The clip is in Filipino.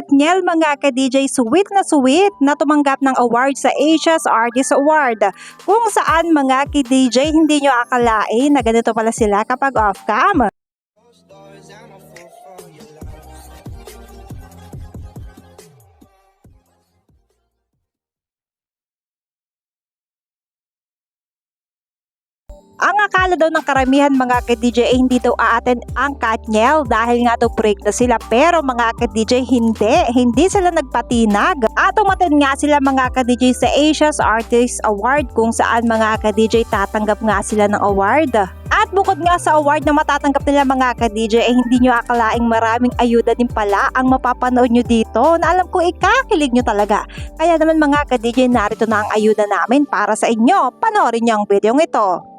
Katniel mga ka-DJ, sweet na tumanggap ng award sa Asia's Artist Award. Kung saan mga ka-DJ, hindi nyo akalain na ganito pala sila kapag off-cam. Ang akala daw ng karamihan mga ka-DJ ay hindi daw aattend ang Katniel dahil nga daw break na sila, pero mga ka-DJ hindi sila nagpatinag at umattend nga sila mga ka-DJ sa Asia's Artist Award kung saan mga ka-DJ tatanggap nga sila ng award. At bukod nga sa award na matatanggap nila mga ka-DJ ay hindi nyo akalaing maraming ayuda din pala ang mapapanood nyo dito na alam ko ikakilig nyo talaga. Kaya naman mga ka-DJ, narito na ang ayuda namin para sa inyo. Panoorin nyo ang video ito.